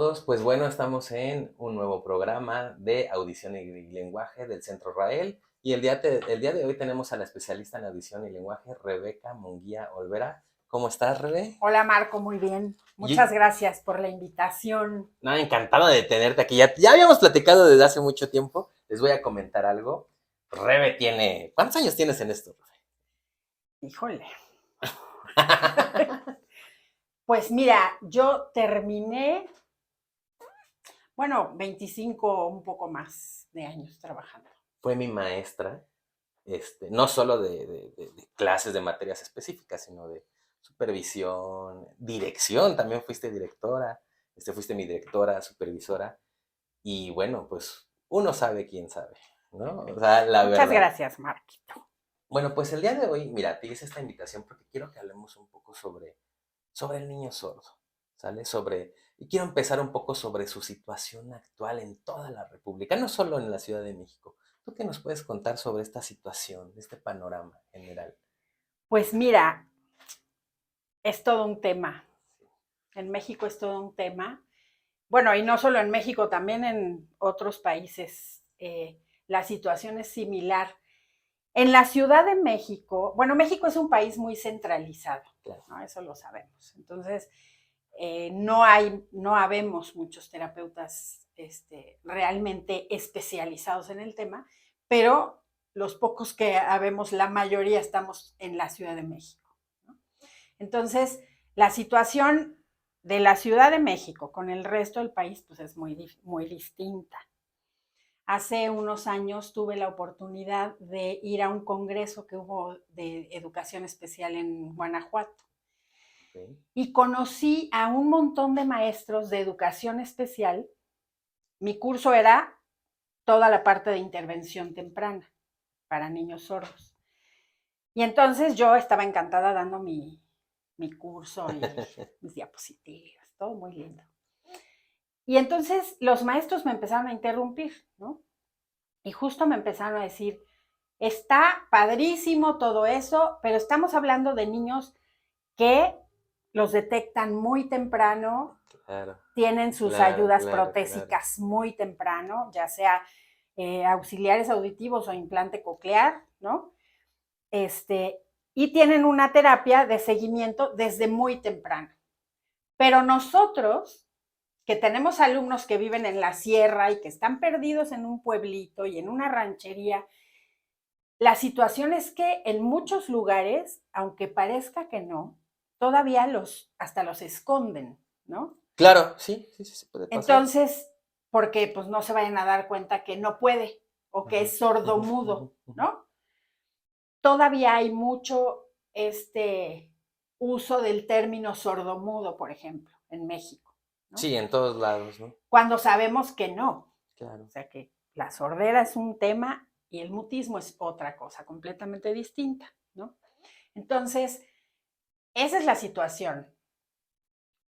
todos. Pues bueno, estamos en un nuevo programa de audición y lenguaje del Centro Rael. Y el día de hoy tenemos a la especialista en audición y lenguaje, Rebeca Munguía Olvera. ¿Cómo estás, Rebe? Hola Marco, muy bien. Muchas Y gracias por la invitación. nada, encantado de tenerte aquí. Ya habíamos platicado desde hace mucho tiempo. Les voy a comentar algo. Rebe tiene... ¿Cuántos años tienes en esto, Híjole. Rebe? Pues mira, yo terminé, bueno, 25 un poco más de años trabajando. Fue mi maestra, no solo de clases de materias específicas, sino de supervisión, dirección, también fuiste directora, fuiste mi directora, supervisora, y bueno, pues uno sabe quién sabe, ¿no? O sea, la Muchas verdad. gracias, Marquito. Bueno, pues el día de hoy, mira, te hice esta invitación porque quiero que hablemos un poco sobre el niño sordo, ¿sale? Y quiero empezar un poco sobre su situación actual en toda la República, no solo en la Ciudad de México. ¿Tú qué nos puedes contar sobre esta situación, este panorama general? Pues mira, es todo un tema. En México es todo un tema. Bueno, y no solo en México, también en otros países la situación es similar. En la Ciudad de México, bueno, México es un país muy centralizado, Claro. ¿no? Eso lo sabemos. Entonces, no habemos muchos terapeutas realmente especializados en el tema, pero los pocos que habemos, la mayoría estamos en la Ciudad de México, ¿no? Entonces, la situación de la Ciudad de México con el resto del país, pues es muy distinta. Hace unos años tuve la oportunidad de ir a un congreso que hubo de educación especial en Guanajuato Okay. y conocí a un montón de maestros de educación especial. Mi curso era toda la parte de intervención temprana para niños sordos. Y entonces yo estaba encantada dando mi curso y mis diapositivas, todo muy lindo. Y entonces los maestros me empezaron a interrumpir, ¿no? Y justo me empezaron a decir, está padrísimo todo eso, pero estamos hablando de niños que los detectan muy temprano, Claro, tienen sus claro, ayudas claro, claro. protésicas muy temprano, ya sea auxiliares auditivos o implante coclear, ¿no? Y tienen una terapia de seguimiento desde muy temprano. Pero nosotros, que tenemos alumnos que viven en la sierra y que están perdidos en un pueblito y en una ranchería, la situación es que en muchos lugares, aunque parezca que no, todavía hasta los esconden, ¿no? Claro, sí, sí, sí, sí puede pasar. Entonces, porque pues no se vayan a dar cuenta que no puede o que Ujú, es ujú, sordomudo, ujú, ujú. ¿no? Todavía hay mucho uso del término sordomudo, por ejemplo, en México, ¿no? Sí, en todos lados, ¿no? Cuando sabemos que no. O Claro. sea que la sordera es un tema y el mutismo es otra cosa completamente distinta, ¿no? Entonces, esa es la situación.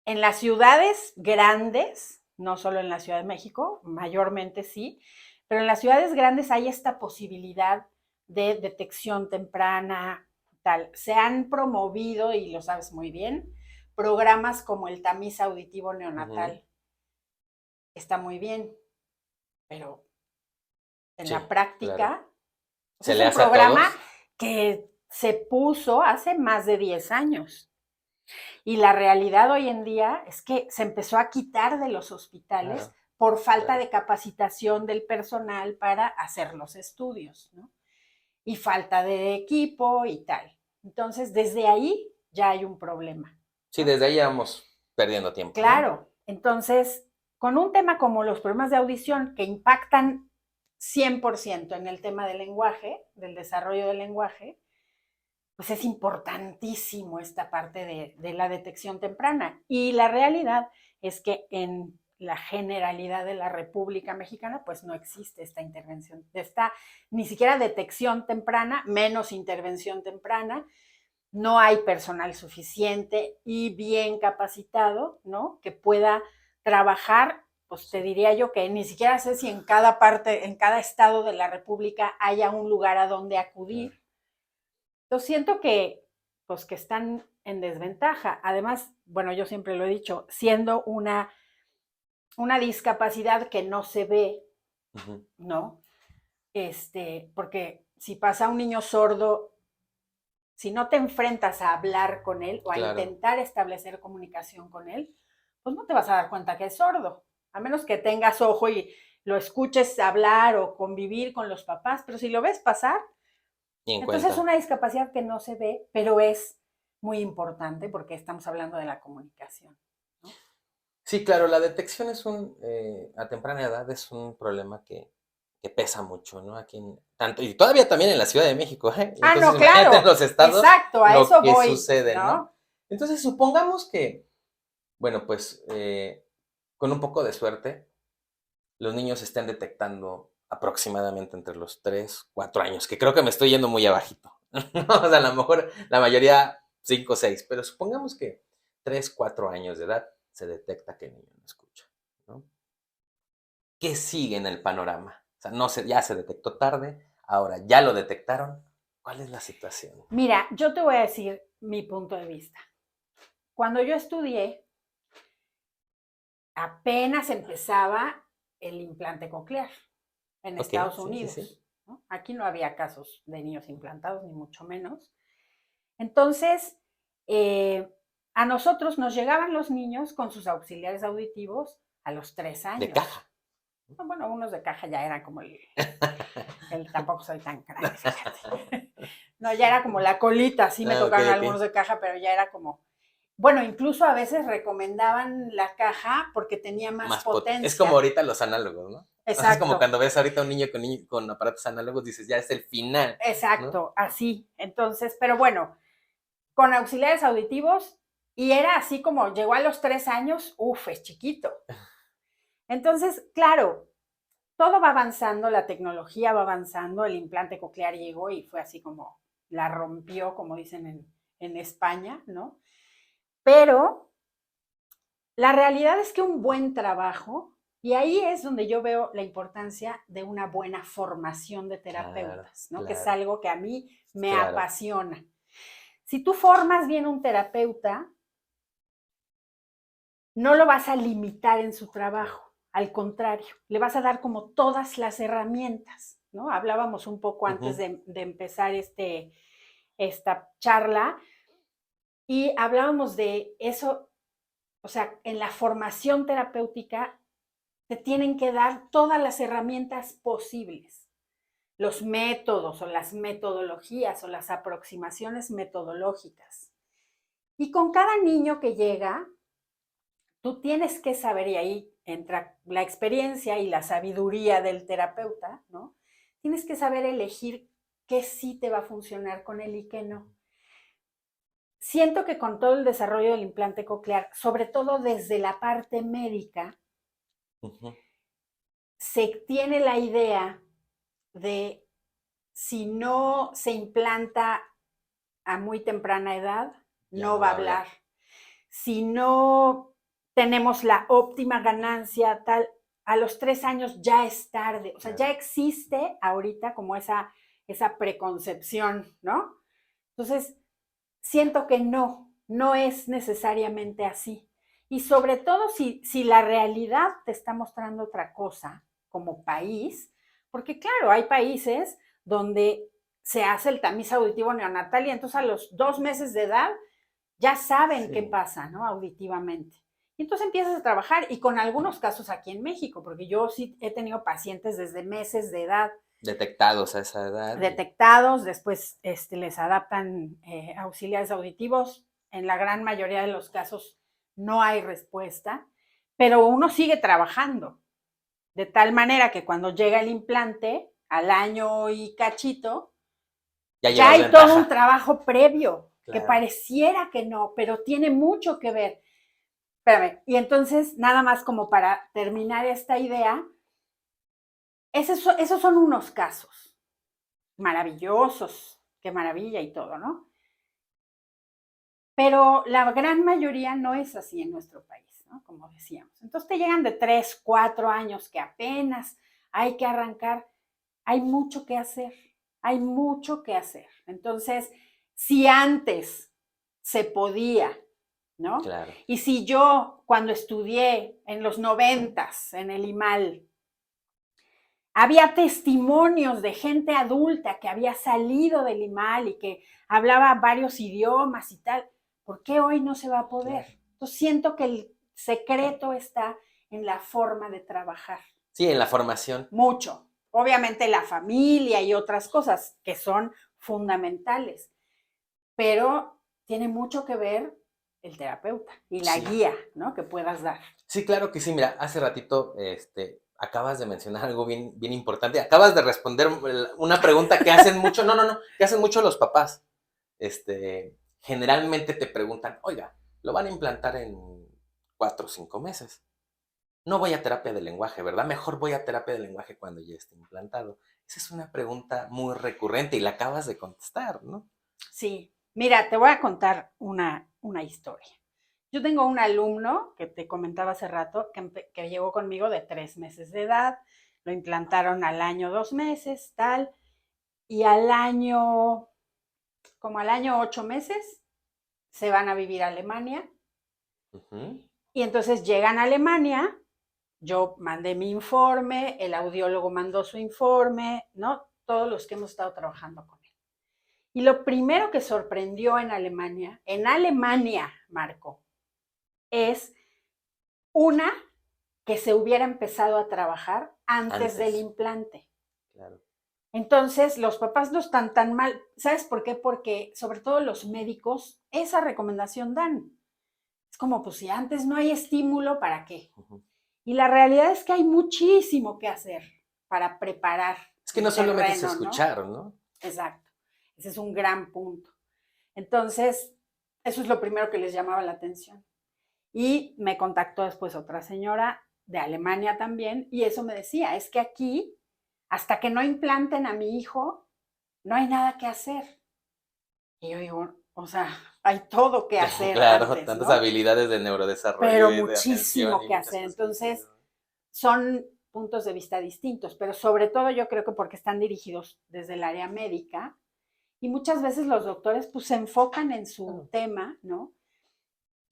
En las ciudades grandes, no solo en la Ciudad de México, mayormente sí, pero en las ciudades grandes hay esta posibilidad de detección temprana, tal. Se han promovido, y lo sabes muy bien, programas como el tamiz auditivo Ujú. neonatal. Está muy bien, pero en la Sí, claro. práctica, pues ¿Se es le un hace a programa todos? que se puso hace más de 10 años. Y la realidad hoy en día es que se empezó a quitar de los hospitales Claro, por falta claro. de capacitación del personal para hacer los estudios, ¿no? Y falta de equipo y tal. Entonces, desde ahí ya hay un problema, Sí, ¿no? desde ahí vamos perdiendo tiempo, ¿no? Claro, entonces, con un tema como los problemas de audición que impactan 100% en el tema del lenguaje, del desarrollo del lenguaje, pues es importantísimo esta parte de la detección temprana. Y la realidad es que en la generalidad de la República Mexicana, pues no existe esta intervención, ni siquiera detección temprana, menos intervención temprana. No hay personal suficiente y bien capacitado, ¿no? Que pueda trabajar, pues te Sí. diría yo que ni siquiera sé si en cada parte, en cada estado de la República haya un lugar a donde Claro. acudir. Yo siento que, pues, que están en desventaja. Además, bueno, yo siempre lo he dicho, siendo una una discapacidad que no se ve, Ujú. ¿no? Porque si pasa un niño sordo, si no te enfrentas a hablar con él o a Claro. intentar establecer comunicación con él, pues no te vas a dar cuenta que es sordo, a menos que tengas ojo y lo escuches hablar o convivir con los papás, pero si lo ves pasar, Y en entonces es cuenta. una discapacidad que no se ve, pero es muy importante porque estamos hablando de la comunicación, ¿no? Sí, claro, la detección a temprana edad es un problema que pesa mucho, ¿no? Tanto, y todavía también en la Ciudad de México, ¿eh? Ah, Entonces no, imagínate en claro, los estados exacto, a lo eso que voy, sucede, ¿no? ¿no? Entonces supongamos que, bueno, pues con un poco de suerte, los niños estén detectando aproximadamente entre los 3, 4 años, que creo que me estoy yendo muy abajito. O sea, a lo mejor la mayoría 5, 6, pero supongamos que 3, 4 años de edad se detecta que el niño no escucha, ¿no? ¿Qué sigue en el panorama? O sea, ya se detectó tarde, ahora ya lo detectaron. ¿Cuál es la situación? Mira, yo te voy a decir mi punto de vista. Cuando yo estudié, apenas empezaba el implante coclear en Ok, Estados sí, sí, sí. Unidos, ¿no? Aquí no había casos de niños implantados, ni mucho menos. Entonces, eh, a nosotros nos llegaban los niños con sus auxiliares auditivos a los 3 De caja. años. Bueno, unos de caja ya eran como tampoco soy tan grande, fíjate. No, ya era como la colita, sí me Ah, ok, tocaron algunos ok. de caja, pero ya era como, bueno, incluso a veces recomendaban la caja porque tenía más Es como potencia. ahorita los análogos, ¿no? O sea, es como Exacto, cuando ves ahorita a un niño con aparatos análogos, dices, ya es el final, ¿no? exacto, así. Entonces, pero bueno, con auxiliares auditivos y era así como llegó a los 3 años, uf, es chiquito. Entonces, claro, todo va avanzando, la tecnología va avanzando, el implante coclear llegó y fue así como la rompió, como dicen en España, ¿no? Pero la realidad es que un buen trabajo, y ahí es donde yo veo la importancia de una buena formación de Claro, terapeutas, ¿no? Que es claro, algo que a mí me claro. apasiona. Si tú formas bien un terapeuta, no lo vas a limitar en su trabajo, al contrario, le vas a dar como todas las herramientas, ¿no? Hablábamos un poco antes Ujú. de empezar esta charla y hablábamos de eso, o sea, en la formación terapéutica te tienen que dar todas las herramientas posibles, los métodos o las metodologías o las aproximaciones metodológicas. Y con cada niño que llega, tú tienes que saber, y ahí entra la experiencia y la sabiduría del terapeuta, ¿no? Tienes que saber elegir qué sí te va a funcionar con él y qué no. Siento que con todo el desarrollo del implante coclear, sobre todo desde la parte médica, Ujú. se tiene la idea de si no se implanta a muy temprana edad, Ya no no va a va a hablar. hablar. Si no tenemos la óptima ganancia, tal, a los 3 años ya es tarde. O sea, ya Claro. existe ahorita como esa preconcepción, ¿no? Entonces, siento que no es necesariamente así. Y sobre todo si la realidad te está mostrando otra cosa como país, porque claro, hay países donde se hace el tamiz auditivo neonatal y entonces a los 2 meses de edad ya saben qué Sí. pasa, ¿no? Auditivamente. Y entonces empiezas a trabajar y con algunos casos aquí en México, porque yo sí he tenido pacientes desde meses de edad Detectados a esa edad. detectados, después les adaptan auxiliares auditivos. En la gran mayoría de los casos no hay respuesta, pero uno sigue trabajando, de tal manera que cuando llega el implante, al año y cachito, Ya ya llevas hay todo un ventaja. trabajo previo, que Claro. pareciera que no, pero tiene mucho que ver. Espérame, y entonces, nada más como para terminar esta idea, esos son unos casos maravillosos, qué maravilla y todo, ¿no? Pero la gran mayoría no es así en nuestro país, ¿no? Como decíamos. Entonces te llegan de 3, 4 años que apenas hay que arrancar. Hay mucho que hacer, hay mucho que hacer. Entonces, si antes se podía, ¿no? Claro. Y si yo, cuando estudié en los 90s en el IMAL, había testimonios de gente adulta que había salido del IMAL y que hablaba varios idiomas y tal, ¿por qué hoy no se va a poder? Claro. Entonces siento que el secreto está en la forma de trabajar. Sí, en la formación. Mucho. Obviamente la familia y otras cosas que son fundamentales, pero tiene mucho que ver el terapeuta y la Sí. guía, ¿no? Que puedas dar. Sí, claro que sí. Mira, hace ratito acabas de mencionar algo bien, bien importante. Acabas de responder una pregunta que hacen mucho, no, que hacen mucho los papás. Generalmente te preguntan, oiga, lo van a implantar en 4 o 5 meses. No voy a terapia de lenguaje, ¿verdad? Mejor voy a terapia de lenguaje cuando ya esté implantado. Esa es una pregunta muy recurrente y la acabas de contestar, ¿no? Sí, mira, te voy a contar una historia. Yo tengo un alumno que te comentaba hace rato que llegó conmigo de 3 meses de edad, lo implantaron al año 2 meses, tal, y como al año 8 meses, se van a vivir a Alemania. Ujú. Y entonces llegan a Alemania, yo mandé mi informe, el audiólogo mandó su informe, ¿no? Todos los que hemos estado trabajando con él. Y lo primero que sorprendió en Alemania, Marco, es una que se hubiera empezado a trabajar antes del Antes, implante. claro. Entonces, los papás no están tan mal. ¿Sabes por qué? Porque sobre todo los médicos esa recomendación dan. Es como, pues si antes no hay estímulo, ¿para qué? Ujú. Y la realidad es que hay muchísimo que hacer para preparar Es que no el solamente es terreno, ¿no? escuchar, ¿no? Exacto. Ese es un gran punto. Entonces, eso es lo primero que les llamaba la atención. Y me contactó después otra señora de Alemania también, y eso me decía, es que aquí, hasta que no implanten a mi hijo, no hay nada que hacer. Y yo digo, o sea, hay todo que hacer Claro, antes, tantas ¿no? habilidades de neurodesarrollo Pero y de atención muchísimo y que muchas hacer. cosas. Sí, Entonces, son puntos de vista distintos, pero sobre todo yo creo que porque están dirigidos desde el área médica y muchas veces los doctores pues se enfocan en su claro. tema, ¿no?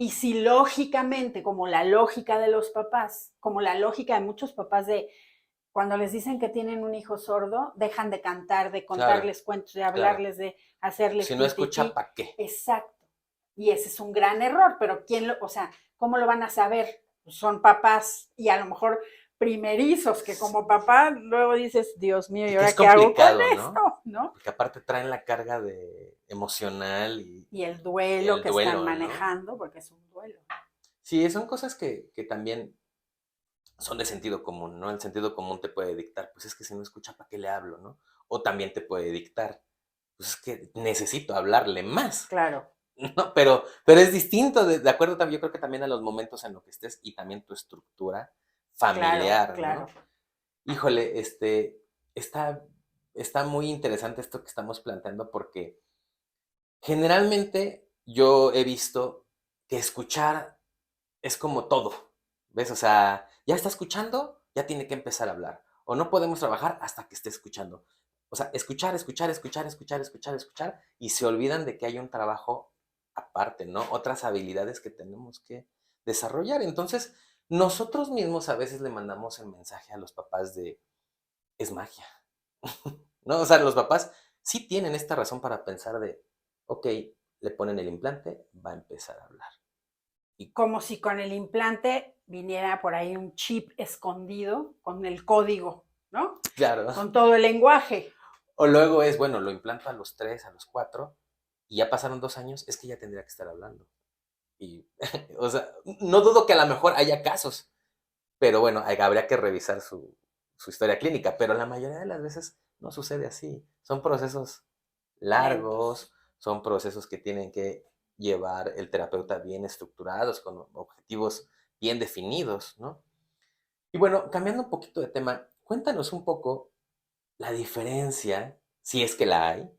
Y si lógicamente, como la lógica de los papás, como la lógica de muchos papás de cuando les dicen que tienen un hijo sordo, dejan de cantar, de Claro, contarles cuentos, de claro. hablarles, de hacerles Si no escucha, pipí. ¿para qué? Exacto. Y ese es un gran error, pero o sea, ¿cómo lo van a saber? Pues son papás y a lo mejor primerizos que como papá luego dices, Dios mío, Y ¿y que es ahora qué hago con complicado, ¿no? esto? ¿No? Porque aparte traen la carga de emocional y Y el duelo el que están duelo, ¿no? manejando, porque es un duelo. Sí, son cosas que también son de sentido común, ¿no? El sentido común te puede dictar, pues es que si no escucha, ¿para qué le hablo, no? O también te puede dictar, pues es que necesito hablarle más, Claro, ¿no? Pero es distinto, de acuerdo también, yo creo que también a los momentos en los que estés y también tu estructura claro, familiar, claro. ¿no? Híjole, está, está muy interesante esto que estamos planteando porque generalmente yo he visto que escuchar es como todo, ¿ves? O sea, ya está escuchando, ya tiene que empezar a hablar. O no podemos trabajar hasta que esté escuchando. O sea, escuchar, escuchar, escuchar, escuchar, escuchar, escuchar, y se olvidan de que hay un trabajo aparte, ¿no? Otras habilidades que tenemos que desarrollar. Entonces, nosotros mismos a veces le mandamos el mensaje a los papás de, es magia, ¿no? O sea, los papás sí tienen esta razón para pensar de, ok, le ponen el implante, va a empezar a hablar. Y Como si con el implante viniera por ahí un chip escondido con el código, ¿no? claro, Con todo el lenguaje. o luego es, bueno, lo implanto a los 3, a los 4, y ya pasaron 2 años, es que ya tendría que estar hablando. Y, o sea, no dudo que a lo mejor haya casos, pero bueno, habría que revisar su historia clínica, pero la mayoría de las veces no sucede así. Son procesos Lentos. largos, son procesos que tienen que llevar el terapeuta bien estructurados, con objetivos bien definidos, ¿no? Y bueno, cambiando un poquito de tema, cuéntanos un poco la diferencia, si es que la hay,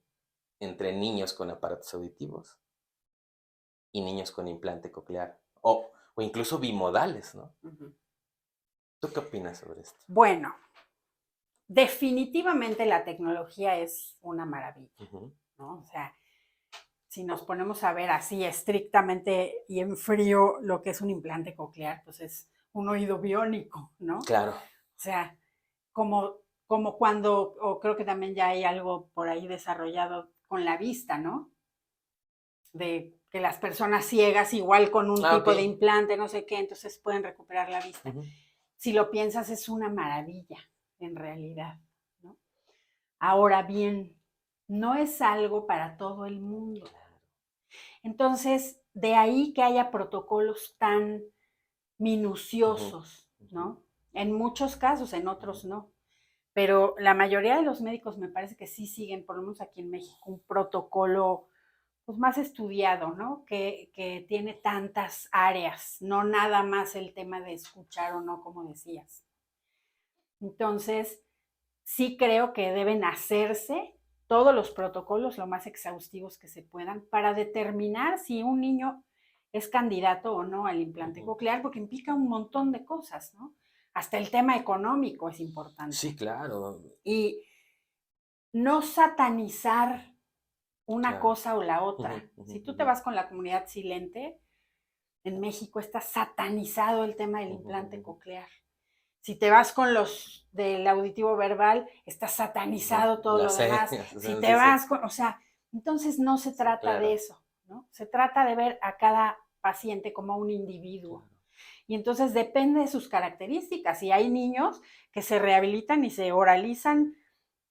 entre niños con aparatos auditivos y niños con implante coclear, o incluso bimodales, ¿no? Uh -huh. ¿Tú qué opinas sobre esto? Bueno, definitivamente la tecnología es una maravilla, Ujú. ¿no? O sea, si nos ponemos a ver así estrictamente y en frío lo que es un implante coclear, pues es un oído biónico, ¿no? Claro. O sea, como cuando, o creo que también ya hay algo por ahí desarrollado con la vista, ¿no? De que las personas ciegas igual con un tipo de Ok. implante, no sé qué, entonces pueden recuperar la vista. Ujú. Si lo piensas, es una maravilla, en realidad, ¿no? Ahora bien, no es algo para todo el mundo. Entonces, de ahí que haya protocolos tan Ujú, minuciosos, ujú, ¿no? En muchos casos, en ujú. otros no. Pero la mayoría de los médicos me parece que sí siguen, por lo menos aquí en México, un protocolo pues, más estudiado, ¿no? Que tiene tantas áreas, no nada más el tema de escuchar o no, como decías. Entonces, sí creo que deben hacerse todos los protocolos lo más exhaustivos que se puedan para determinar si un niño es candidato o no al implante Ujú. coclear, porque implica un montón de cosas, ¿no? Hasta el tema económico es Sí, importante. claro, Y no satanizar una claro. cosa o la Ujú, otra. ujú, Si tú te ujú, vas con la comunidad silente, en México está satanizado el tema del ujú, implante ujú, coclear. Si te vas con los del auditivo verbal, está ujú. satanizado todo La lo sé, demás. Si te sí, sí, vas con, o sea, entonces no se sí, trata de claro, eso, ¿no? Se trata de ver a cada paciente como un individuo. claro. Y entonces depende de sus características. Y hay niños que se rehabilitan y se oralizan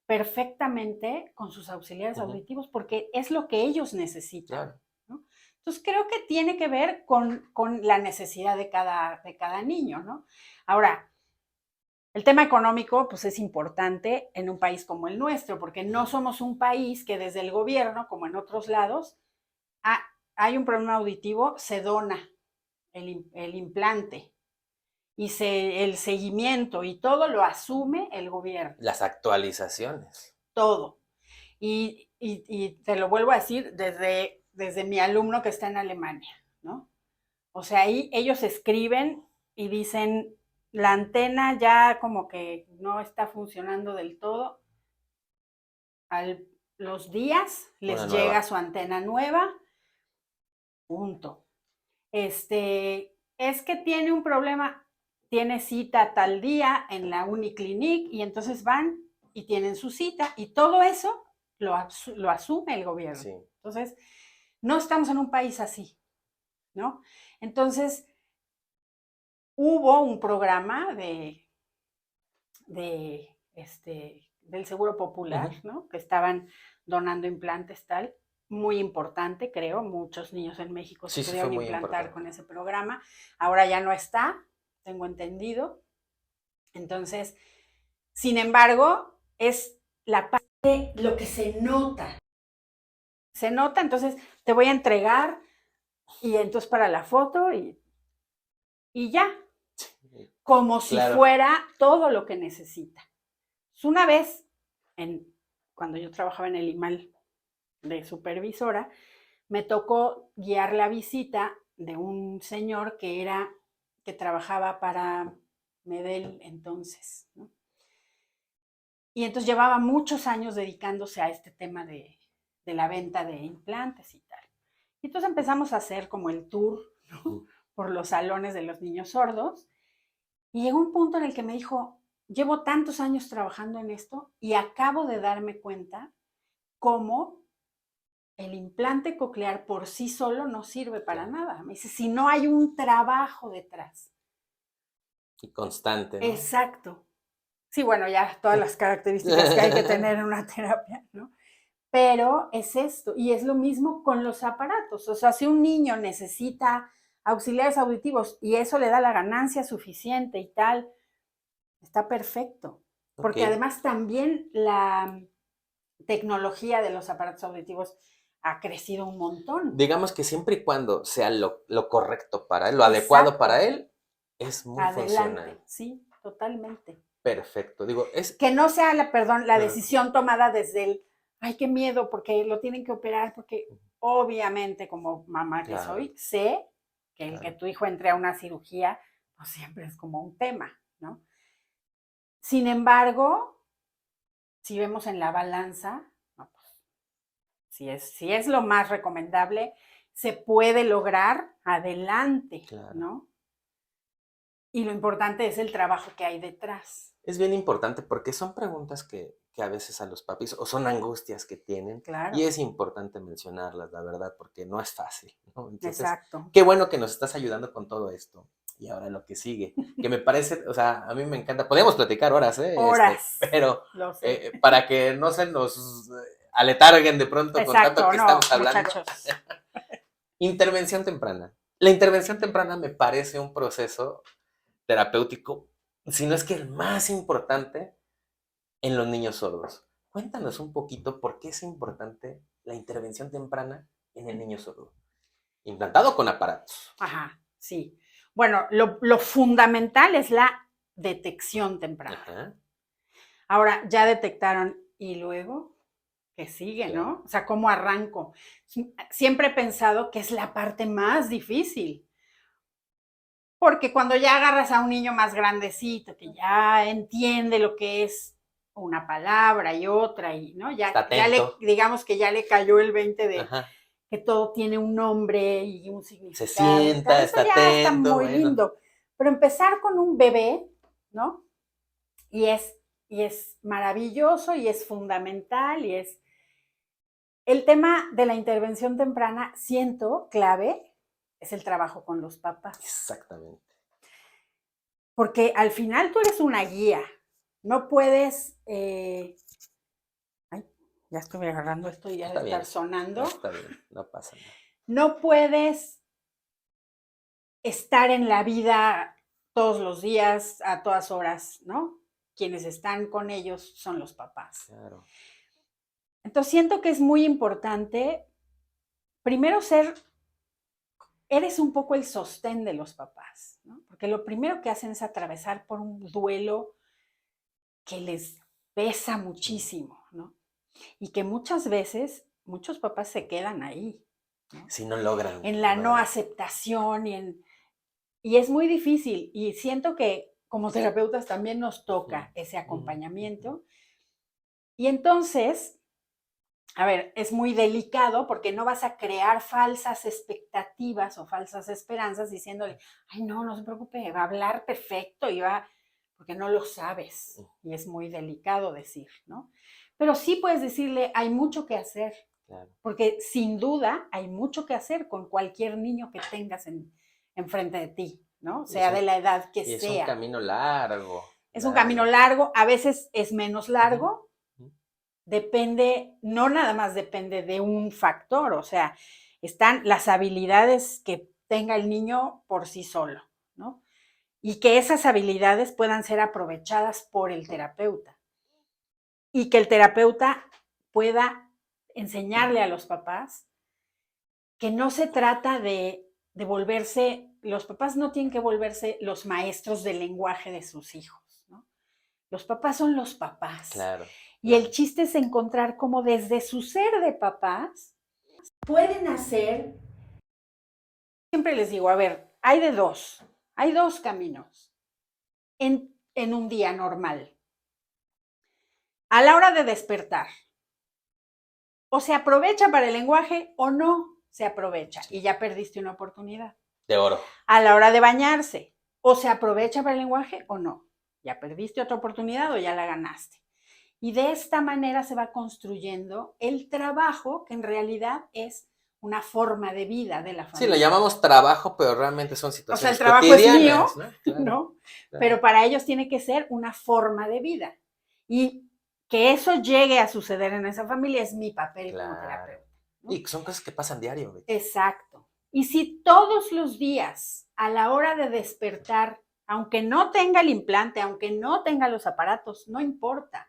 perfectamente con sus auxiliares Ujú, auditivos porque es lo que ellos necesitan, claro. ¿no? Entonces creo que tiene que ver con la necesidad de cada niño, ¿no? Ahora, el tema económico, pues es importante en un país como el nuestro, porque no Ujú. somos un país que desde el gobierno, como en otros lados, ah, hay un problema auditivo, se dona el implante y el seguimiento y todo lo asume el gobierno, Las actualizaciones. todo. Y te lo vuelvo a decir desde mi alumno que está en Alemania, ¿no? O sea, ahí ellos escriben y dicen, la antena ya como que no está funcionando del todo. A los días Una les llega nueva. su antena nueva, punto. Es que tiene un problema, tiene cita tal día en la Uniclinic y entonces van y tienen su cita y todo eso lo asume el gobierno. Sí. Entonces, no estamos en un país así, ¿no? Entonces, hubo un programa del Seguro Popular, Ujú. ¿no? Que estaban donando implantes tal, muy importante, creo, muchos niños en México se Sí, sí, fue pudieron muy implantar importante. con ese programa, ahora ya no está, tengo entendido. Entonces, sin embargo, es la parte, lo que se nota, entonces te voy a entregar y entonces para la foto y ya, como si Claro. fuera todo lo que necesita. Una vez, en, cuando yo trabajaba en el IMAL de supervisora, me tocó guiar la visita de un señor que trabajaba para Medel entonces, ¿no? Y entonces llevaba muchos años dedicándose a este tema de la venta de implantes y tal. Y entonces empezamos a hacer como el tour, ¿no? Ujú. Por los salones de los niños sordos. Y llegó un punto en el que me dijo, llevo tantos años trabajando en esto y acabo de darme cuenta cómo el implante coclear por sí solo no sirve para Claro. nada. Me dice, si no hay un trabajo detrás. Y constante, ¿no? Exacto. Sí, bueno, ya todas las características que hay que tener en una terapia, ¿no? Pero es esto, y es lo mismo con los aparatos. O sea, si un niño necesita auxiliares auditivos y eso le da la ganancia suficiente y tal, está perfecto. Ok. Porque además también la tecnología de los aparatos auditivos ha crecido un montón. Digamos que siempre y cuando sea lo correcto para él, lo adecuado para Exacto. él, es muy Adelante, funcional. sí, totalmente. Perfecto. Digo, es... Que no sea perdón, la Claro. decisión tomada desde el, ay, qué miedo, porque lo tienen que operar, porque obviamente como mamá que Claro, soy, sé que el que claro. tu hijo entre a una cirugía, pues siempre es como un tema, ¿no? Sin embargo, si vemos en la balanza, no, pues, Si es lo más recomendable, se puede lograr, adelante, Claro. ¿no? Y lo importante es el trabajo que hay detrás. Es bien importante porque son preguntas que a veces a los papis, o son angustias que tienen, Claro. y es importante mencionarlas, la verdad, porque no es fácil, ¿no? Entonces, Exacto. qué bueno que nos estás ayudando con todo esto. Y ahora lo que sigue, que me parece, o sea, a mí me encanta. Podemos platicar horas, Horas. pero Lo sé. para que no se nos aletarguen de pronto con tanto que estamos hablando. Muchachos. Intervención temprana. La intervención temprana me parece un proceso terapéutico, si no es que el más importante en los niños sordos. Cuéntanos un poquito por qué es importante la intervención temprana en el niño sordo, implantado con aparatos. Ajá, sí. Bueno, lo fundamental es la detección temprana. Ajá. Ahora, ya detectaron, ¿y luego qué sigue, Claro. no? O sea, ¿cómo arranco? Siempre he pensado que es la parte más difícil. Porque cuando ya agarras a un niño más grandecito, que ya entiende lo que es una palabra y otra, y ¿no? Ya digamos que ya le cayó el 20 de Ajá. que todo tiene un nombre y un significado. Se sienta, eso está ya atento. está muy lindo. Pero empezar con un bebé, ¿no? Y es maravilloso y es fundamental y es... El tema de la intervención temprana, siento, clave, es el trabajo con los papás. Exactamente. Porque al final tú eres una guía. No puedes... Ay, ya estoy agarrando esto y ya debe estar sonando. Está bien, no pasa nada. No puedes estar en la vida todos los días, a todas horas, ¿no? Quienes están con ellos son los papás. Claro. Entonces siento que es muy importante, primero eres un poco el sostén de los papás, ¿no? Porque lo primero que hacen es atravesar por un duelo que les pesa muchísimo, ¿no? Y que muchas veces, muchos papás se quedan ahí, ¿no? Si no logran. En la no aceptación y es muy difícil. Y siento que como terapeutas también nos toca ese acompañamiento. Y entonces, a ver, es muy delicado porque no vas a crear falsas expectativas o falsas esperanzas diciéndole, ay, no se preocupe, va a hablar perfecto porque no lo sabes. Y es muy delicado decir, ¿no? Pero sí puedes decirle, hay mucho que hacer. Claro. Porque sin duda hay mucho que hacer con cualquier niño que tengas enfrente de ti, ¿no? Sea de la edad que sea. Es un camino largo. Es un camino largo, a veces es menos largo. Depende, no nada más depende de un factor, o sea, están las habilidades que tenga el niño por sí solo, ¿no? Y que esas habilidades puedan ser aprovechadas por el terapeuta. Y que el terapeuta pueda enseñarle a los papás que no se trata de volverse, los papás no tienen que volverse los maestros del lenguaje de sus hijos, ¿no? Los papás son los papás. Claro. Y el chiste es encontrar cómo desde su ser de papás pueden hacer, siempre les digo, a ver, hay dos caminos en un día normal. A la hora de despertar, o se aprovecha para el lenguaje o no se aprovecha y ya perdiste una oportunidad. De oro. A la hora de bañarse, o se aprovecha para el lenguaje o no. Ya perdiste otra oportunidad o ya la ganaste. Y de esta manera se va construyendo el trabajo, que en realidad es una forma de vida de la familia. Sí, lo llamamos trabajo, pero realmente son situaciones cotidianas. O sea, el trabajo es mío, ¿no? Claro, ¿no? Claro. Pero para ellos tiene que ser una forma de vida. Y que eso llegue a suceder en esa familia es mi papel como terapeuta, ¿no? Y son cosas que pasan diario. ¿Ves? Exacto. Y si todos los días, a la hora de despertar, aunque no tenga el implante, aunque no tenga los aparatos, no importa.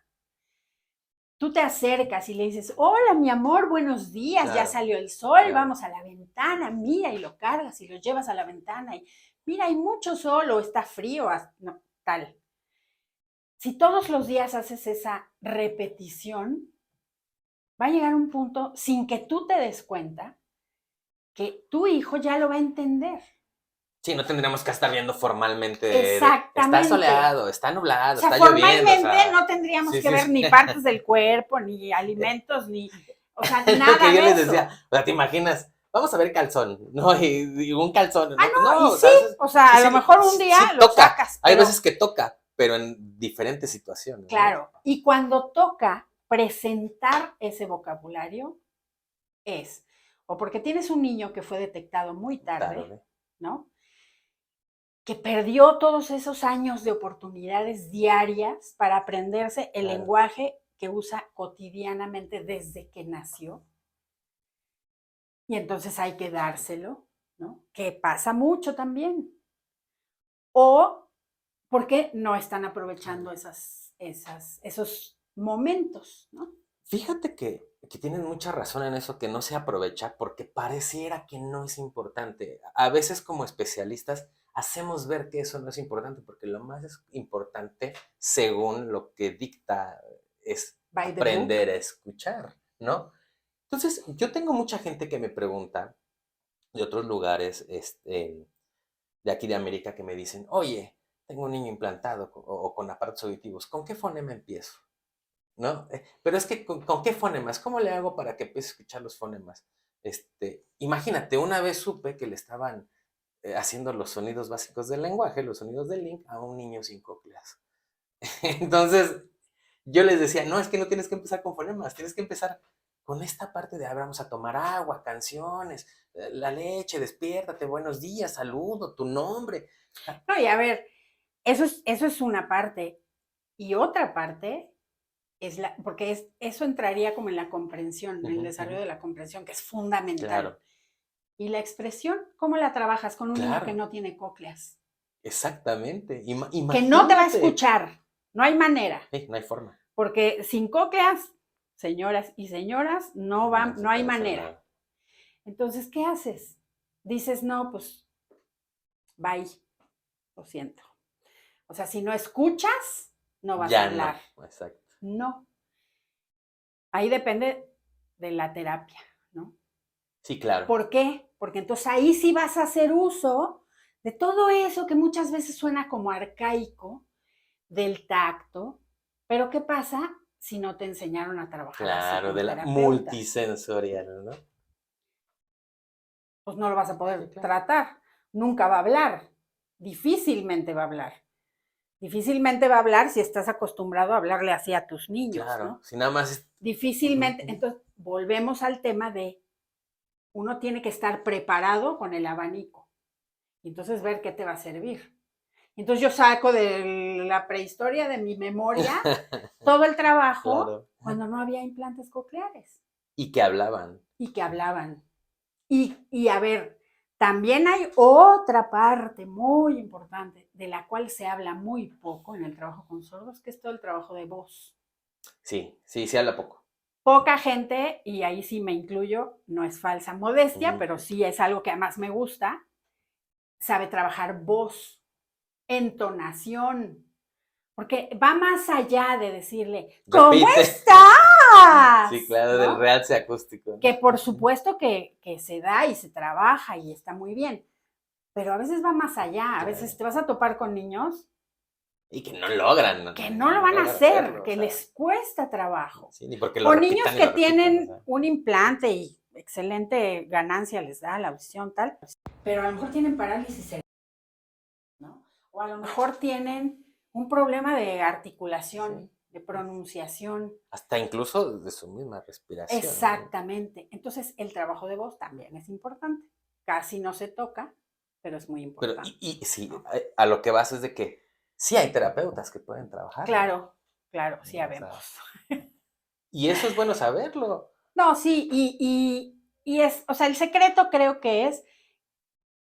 Tú te acercas y le dices, hola, mi amor, buenos días, claro, ya salió el sol, claro, vamos a la ventana, mira, y lo cargas y lo llevas a la ventana y mira, hay mucho sol o está frío, no, tal. Si todos los días haces esa repetición, va a llegar un punto, sin que tú te des cuenta, que tu hijo ya lo va a entender. Sí, no tendríamos que estar viendo formalmente. Exactamente. Está soleado, está nublado, o sea, está lloviendo. Formalmente no tendríamos que ver ni partes del cuerpo, ni alimentos, ni... O sea, Es lo nada que yo de les eso. decía. O sea, ¿te imaginas? Vamos a ver calzón, ¿no? Y un calzón, Ah, ¿no? Pues no, y no, o sí, sea, o sea, sí, a lo sí, mejor un sí, día sí lo toca. sacas, Hay pero veces que toca, pero en diferentes situaciones, ¿no? claro. Y cuando toca presentar ese vocabulario es o porque tienes un niño que fue detectado muy tarde, Tarde, ¿no? Que perdió todos esos años de oportunidades diarias para aprenderse el claro. lenguaje que usa cotidianamente desde que nació. Y entonces hay que dárselo, ¿no? Que pasa mucho también. O porque no están aprovechando esos momentos, ¿no? Fíjate que tienes mucha razón en eso, que no se aprovecha porque pareciera que no es importante. A veces como especialistas hacemos ver que eso no es importante porque lo más importante, según lo que dicta, es By the book. aprender a escuchar, ¿no? Entonces, yo tengo mucha gente que me pregunta de otros lugares, de aquí de América, que me dicen, oye, tengo un niño implantado o con aparatos auditivos, ¿con qué fonema empiezo? ¿No? Pero es que, ¿con qué fonemas? ¿Cómo le hago para que empiece a escuchar los fonemas? Imagínate, una vez supe que le estaban haciendo los sonidos básicos del lenguaje, los sonidos del link, a un niño sin cócleas. Entonces, yo les decía, no, es que no tienes que empezar con fonemas, tienes que empezar con esta parte de, vamos a tomar agua, canciones, la leche, despiértate, buenos días, saludo, tu nombre. No, y a ver, eso es una parte. Y otra parte es porque eso entraría como en la comprensión, en el Ujú, desarrollo ujú. de la comprensión, que es fundamental. Claro, Y la expresión, ¿cómo la trabajas con un niño que claro, no tiene cócleas? exactamente. Que no te va a Imagínate. escuchar, no hay manera, No hay forma. porque sin cócleas, señoras y señoras, No se no hay puede hacer manera. nada. Entonces, ¿qué haces? Dices, no, pues, bye, lo siento. O sea, si no escuchas, no vas a Ya hablar. no, exacto. No. Ahí depende de la terapia, ¿no? Sí, claro. ¿Por qué? Porque entonces ahí sí vas a hacer uso de todo eso que muchas veces suena como arcaico, del tacto, pero ¿qué pasa si no te enseñaron a trabajar así Claro, de con la terapeutas? multisensorial, ¿no? Pues no lo vas a Sí, poder claro. tratar, nunca va a hablar, difícilmente va a hablar. Difícilmente va a hablar si estás acostumbrado a hablarle así a tus niños, Claro. ¿no? Si nada más es. Ujú, Difícilmente, ujú. entonces volvemos al tema de uno tiene que estar preparado con el abanico y entonces ver qué te va a servir. Entonces yo saco de la prehistoria de mi memoria todo el trabajo Claro. cuando no había implantes cocleares Y que hablaban. y que hablaban. A ver, también hay otra parte muy importante de la cual se habla muy poco en el trabajo con sordos, que es todo el trabajo de voz. Sí, sí, sí habla poco. Poca gente, y ahí sí me incluyo, no es falsa modestia, Ujú. pero sí es algo que además me gusta, sabe trabajar voz, entonación, porque va más allá de decirle, ¿cómo Repite. Sí, estás? claro, del ¿No? realce acústico, Que ¿no? por supuesto que se da y se trabaja y está muy bien, pero a veces va más allá, a veces Claro. te vas a topar con niños Y que no logran, que no lo no van a logran hacer, hacerlo, o que sea, les cuesta trabajo. sí, ni porque lo O niños repitan y que lo repitan, o tienen sea. un implante y excelente ganancia les da la audición tal, pero a lo mejor tienen parálisis cerebral, ¿no? O a lo mejor tienen un problema de articulación, Sí. de pronunciación. Hasta incluso de su misma respiración, ¿no? Exactamente. Entonces, el trabajo de voz también es importante. Casi no se toca, pero es muy Pero, importante, y sí, ¿no? a lo que vas es de que sí hay terapeutas que pueden trabajarlo, Claro, claro, sí ¿no? O sea, habemos. y eso es bueno saberlo. No, sí, y es, o sea, el secreto creo que es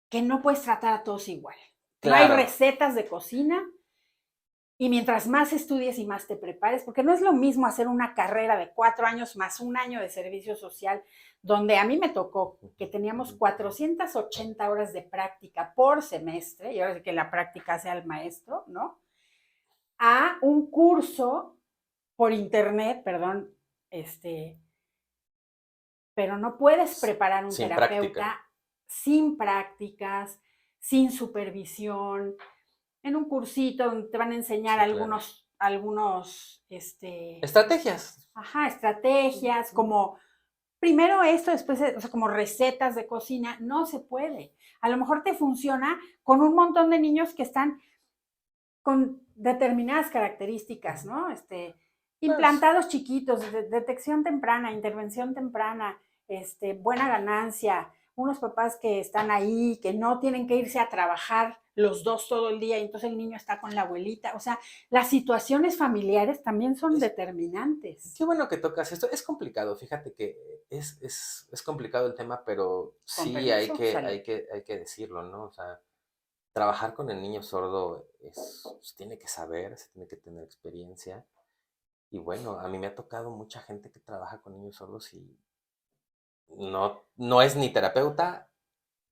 que no puedes tratar a todos igual. No hay Claro, recetas de cocina y mientras más estudies y más te prepares, porque no es lo mismo hacer una carrera de 4 años más un año de servicio social, donde a mí me tocó que teníamos 480 horas de práctica por semestre, y ahora sí que la práctica sea el maestro, ¿no? A un curso por internet, perdón, pero no puedes preparar un sin práctica. terapeuta sin prácticas, sin supervisión, en un cursito donde te van a enseñar Sí, claro. algunos, Estrategias. ajá, estrategias, como primero esto, después, o sea, como recetas de cocina, no se puede. A lo mejor te funciona con un montón de niños que están con determinadas características, ¿no? Pues, Implantados chiquitos, detección temprana, intervención temprana, buena ganancia, unos papás que están ahí, que no tienen que irse a trabajar los dos todo el día y entonces el niño está con la abuelita. O sea, las situaciones familiares también son es, determinantes. qué bueno que tocas esto. Es complicado, fíjate que es complicado el tema, pero Con sí permiso, sale. hay que decirlo, ¿no? O sea, trabajar con el niño sordo pues, tiene que saber, se tiene que tener experiencia. Y bueno, a mí me ha tocado mucha gente que trabaja con niños sordos y no es ni terapeuta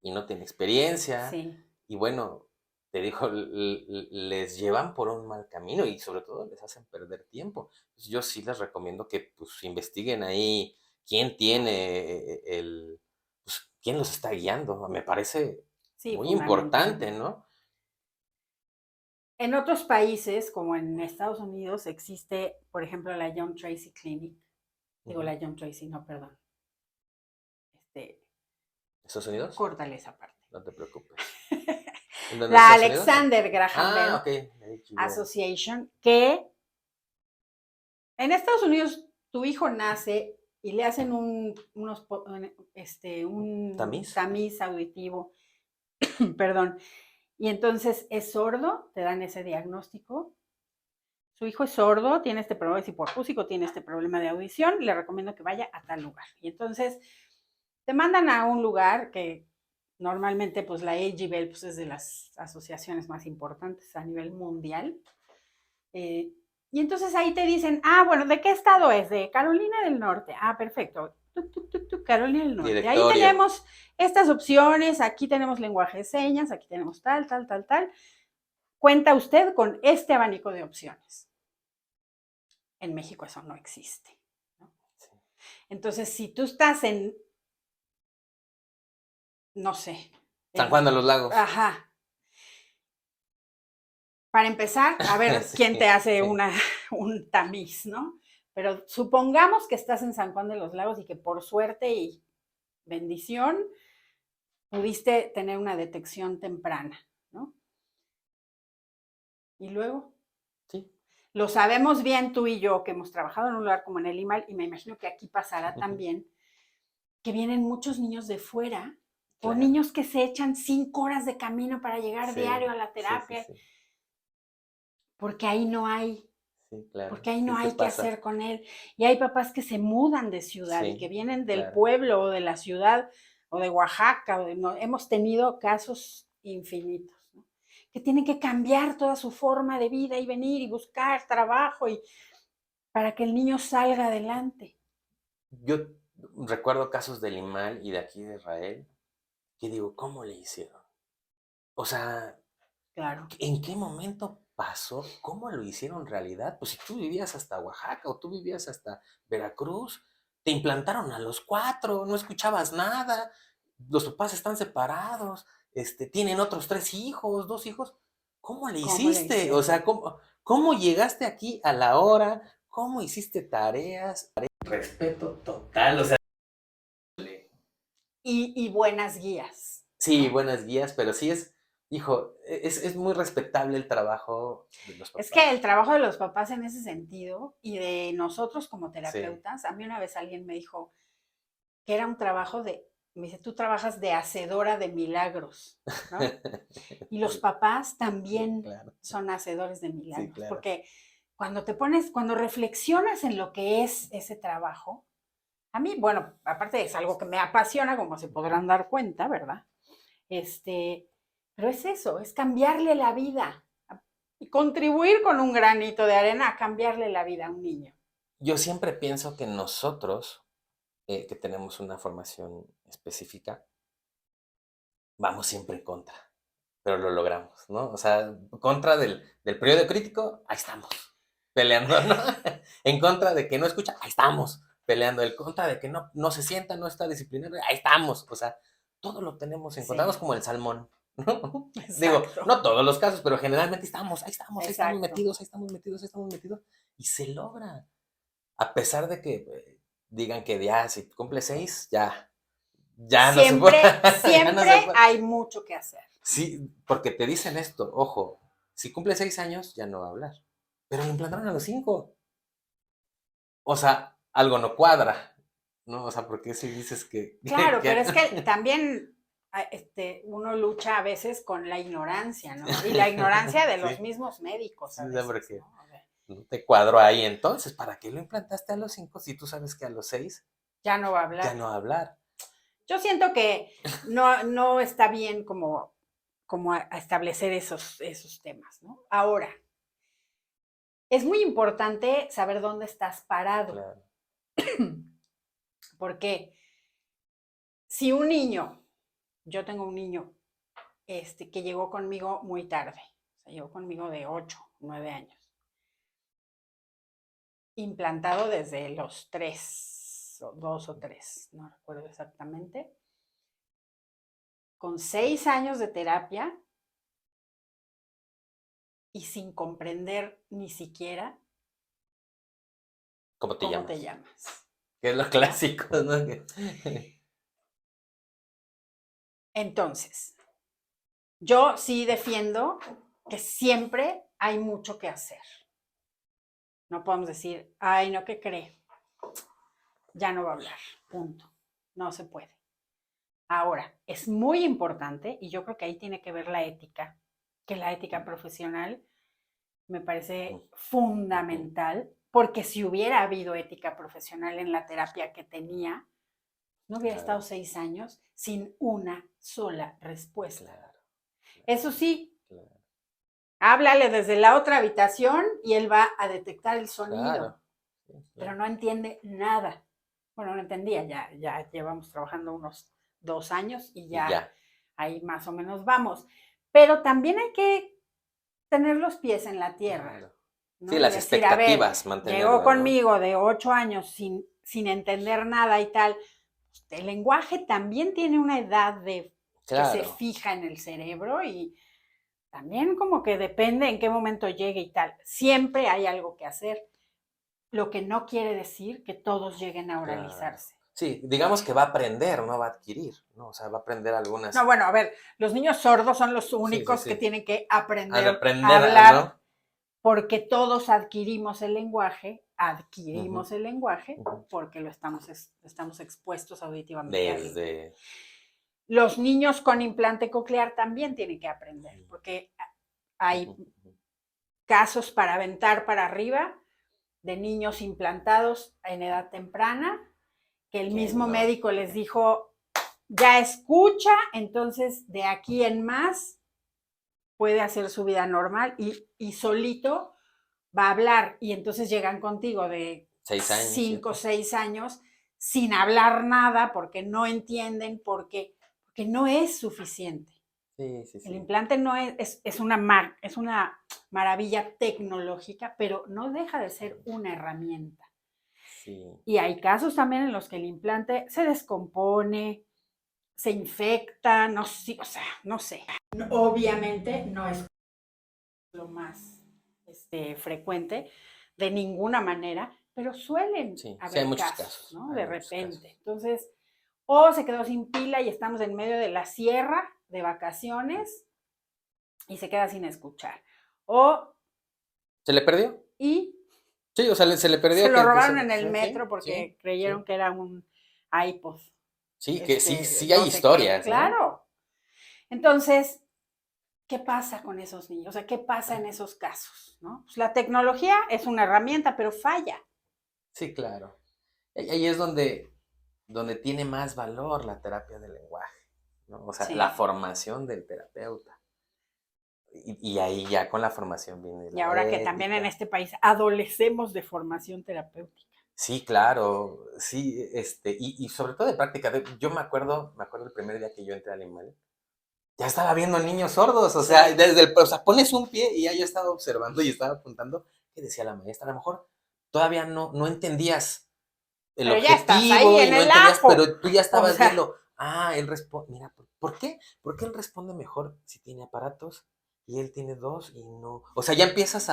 y no tiene experiencia. Sí. Y bueno, te digo, les llevan por un mal camino y sobre todo les hacen perder tiempo. Pues, yo sí les recomiendo que pues investiguen ahí quién tiene pues, quién los está guiando. Me parece Sí, muy importante, fundamental. ¿no? En otros países, como en Estados Unidos, existe, por ejemplo, la John Tracy Clinic. Digo Ujú. la John Tracy, no, perdón. Este, ¿Estados Unidos? Córtale esa parte. No te preocupes. ¿En dónde? La ¿Estados Unidos? Alexander Graham Ah, Bell ok. HBO. Association, que en Estados Unidos tu hijo nace y le hacen un ¿Tamiz? tamiz auditivo, perdón, y entonces es sordo, te dan ese diagnóstico. Su hijo es sordo, tiene este problema, es hipoacúsico, tiene este problema de audición, le recomiendo que vaya a tal lugar. Y entonces te mandan a un lugar que normalmente pues la AGBL pues, es de las asociaciones más importantes a nivel mundial. Eh, y entonces ahí te dicen, ah, bueno, ¿de qué estado es? De Carolina del Norte. Ah, perfecto. Carolina del Norte. Ahí Directorio. tenemos estas opciones, aquí tenemos lenguaje de señas, aquí tenemos tal, tal, tal, tal. Cuenta usted con este abanico de opciones. En México eso no existe, ¿no? Sí. Entonces, si tú estás en, no sé, San Juan de en, los Lagos. ajá, para empezar, a ver quién te Sí, hace sí. un tamiz, ¿no? Pero supongamos que estás en San Juan de los Lagos y que por suerte y bendición pudiste tener una detección temprana, ¿no? Y luego, Sí. lo sabemos bien tú y yo que hemos trabajado en un lugar como en el IMAL y me imagino que aquí pasará Ujú. también, que vienen muchos niños de fuera o Claro. niños que se echan 5 horas de camino para llegar Sí, diario a la sí, sí, terapia, sí. porque ahí no hay, Sí, claro. porque ahí no Sí, sí hay qué pasa. hacer con él. Y hay papás que se mudan de ciudad y Sí, que vienen del claro. pueblo o de la ciudad o de Oaxaca. No, hemos tenido casos infinitos, ¿no? Que tienen que cambiar toda su forma de vida y venir y buscar trabajo y para que el niño salga adelante. Yo recuerdo casos de Limal y de aquí de Israel que digo, ¿cómo le hicieron? O sea, Claro. ¿en qué momento pasó? ¿Cómo lo hicieron realidad? Pues si tú vivías hasta Oaxaca o tú vivías hasta Veracruz, te implantaron a los cuatro, no escuchabas nada, los papás están separados, tienen otros tres hijos, dos hijos. ¿Cómo le ¿Cómo le hiciste? O sea, hicieron? ¿cómo llegaste aquí a la hora? ¿Cómo hiciste tareas? Respeto total, o sea. Y buenas guías, Sí, ¿no? buenas guías, pero sí hijo, es muy respetable el trabajo de los Es que el papás. trabajo de los papás en ese sentido y de nosotros como Sí, terapeutas, a mí una vez alguien me dijo que era un trabajo de, me dice, tú trabajas de hacedora de milagros, ¿no? Y los sí, papás sí, también claro, son hacedores de sí, milagros, claro. porque cuando te pones, cuando reflexionas en lo que es ese trabajo, a mí, bueno, aparte es algo que me apasiona, como se podrán dar cuenta, ¿verdad? Este, pero es eso, es cambiarle la vida y contribuir con un granito de arena a cambiarle la vida a un niño. Yo siempre pienso que nosotros, que tenemos una formación específica, vamos siempre en contra, pero lo logramos, ¿no? O sea, contra del periodo crítico, ahí estamos, peleando, ¿no? En contra de que no escucha, ahí estamos, peleando. En contra de que no se sienta, no está disciplinado, ahí estamos. O sea, todo lo tenemos encontramos Sí, como el salmón, ¿no? Digo, exacto, no todos los casos, pero generalmente estamos, ahí estamos exacto. metidos, ahí estamos metidos, ahí estamos metidos, y se logra. A pesar de que digan que ya, si cumple 6, ya no se Siempre, puede. Ya no se siempre puede. hay mucho que hacer. Sí, porque te dicen esto, ojo, si cumple 6 años ya no va a hablar, pero lo implantaron a los 5. O sea, algo no cuadra, ¿no? O sea, porque si dices que... Claro, pero es que también uno lucha a veces con la ignorancia, ¿no? Y la ignorancia de los Sí, mismos médicos a sí, veces, porque ¿no? O sea, no te cuadró ahí entonces. ¿Para qué lo implantaste a los 5 si tú sabes que a los 6 ya no va a ya hablar. no va a hablar? Yo siento que no está bien como a establecer esos temas, ¿no? Ahora, es muy importante saber dónde estás parado, Claro, porque si un niño, yo tengo un niño que llegó conmigo muy tarde, o sea, llegó conmigo de 8, 9 años, implantado desde los 3, o 2 o 3, no recuerdo exactamente, con 6 años de terapia y sin comprender ni siquiera ¿cómo te cómo te llamas? llamas, Que es lo ¿no? clásico, ¿no? Entonces, yo sí defiendo que siempre hay mucho que hacer. No podemos decir, ay, no, ¿qué cree? Ya no va a hablar, punto. No se puede. Ahora, es muy importante, y yo creo que ahí tiene que ver la ética, que la ética profesional me parece Ujú, fundamental, porque si hubiera habido ética profesional en la terapia que tenía, no hubiera estado claro, 6 años sin una sola respuesta. claro, Eso sí, claro, háblale desde la otra habitación y él va a detectar el sonido, claro, sí, pero claro. no entiende nada. Bueno, no entendía, ya llevamos trabajando unos 2 años y Y ya ya, ahí más o menos vamos. Pero también hay que tener los pies en la tierra, claro. Sí, ¿no? Y las decir, a ver, expectativas, llegó mantenerlas, ¿no? conmigo de 8 años sin entender nada y tal. El lenguaje también tiene una edad que se Claro, fija en el cerebro y también como que depende en qué momento llegue y tal. Siempre hay algo que hacer, lo que no quiere decir que todos lleguen a claro. oralizarse. Sí, digamos que va a aprender, no va a adquirir, ¿no? O sea, va a aprender No, algunas. bueno, a ver, los niños sordos son los Sí, sí, únicos que sí. tienen que Han de aprender a aprender, hablar ¿no? porque todos Ujú, adquirimos el lenguaje ujú. porque estamos expuestos auditivamente a él. Desde. Los niños con implante coclear también tienen que aprender porque hay Ujú, ujú. casos para aventar para arriba de niños implantados en edad temprana, que el Que mismo no. médico les dijo, ya escucha, entonces de aquí en más puede hacer su vida normal y solito va a hablar. Y entonces llegan contigo de 6 años, 5 o 6 años sin hablar nada porque no entienden, porque no es suficiente. Sí, sí, El sí. implante no es una maravilla tecnológica, pero no deja de ser una herramienta. Sí. Y hay casos también en los que el implante se descompone, se infecta, no sé, o sea, no sé. Obviamente no es lo más frecuente de ninguna manera, pero suelen Sí, sí hay haber muchos casos, casos, ¿no? hay De muchos repente. casos. Entonces, o se quedó sin pila y estamos en medio de la sierra de vacaciones y se queda sin escuchar. O, ¿Se le perdió? y Sí, o sea, se le se perdió lo que robaron se... en el Sí, metro sí, porque creyeron sí. que era un iPod, Sí, que sí, sí hay no sé qué. historias, ¿no? Claro. Entonces, ¿qué pasa con esos niños? O sea, ¿qué pasa en esos casos? ¿No? Pues la tecnología es una herramienta, pero falla. Sí, claro. Y ahí es donde tiene más valor la terapia del lenguaje, ¿no? O sea, la Sí. formación del terapeuta. Y ahí ya con la formación viene Y la ahora que también en ética. este país adolecemos de formación terapéutica. Sí, claro, sí, y sobre todo de práctica. Yo me acuerdo el primer día que yo entré al IMAL, ya estaba viendo niños sordos, o sea, Sí. o sea, pones un pie y ya yo estaba observando y estaba apuntando qué decía la maestra. A lo mejor todavía no entendías el Pero ya estás ahí objetivo y en no el entendías, ajo. pero tú ya O estabas sea, viendo, él responde, mira, ¿por qué? ¿Por qué él responde mejor si tiene aparatos y él tiene dos y no? O sea, ya empiezas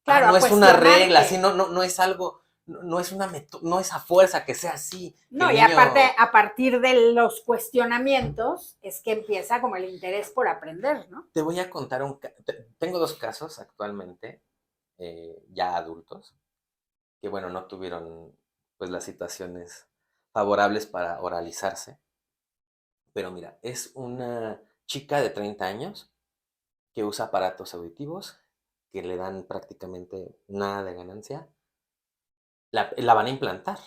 claro, no a es una regla, así cuestionarte. no es algo. no es no es a fuerza que sea así. Que No, el y niño... aparte, a partir de los cuestionamientos, es que empieza como el interés por aprender, ¿no? Te voy a contar tengo 2 casos actualmente, ya adultos, que bueno, no tuvieron pues las situaciones favorables para oralizarse. Pero mira, es una chica de 30 años que usa aparatos auditivos que le dan prácticamente nada de ganancia. La van a implantar.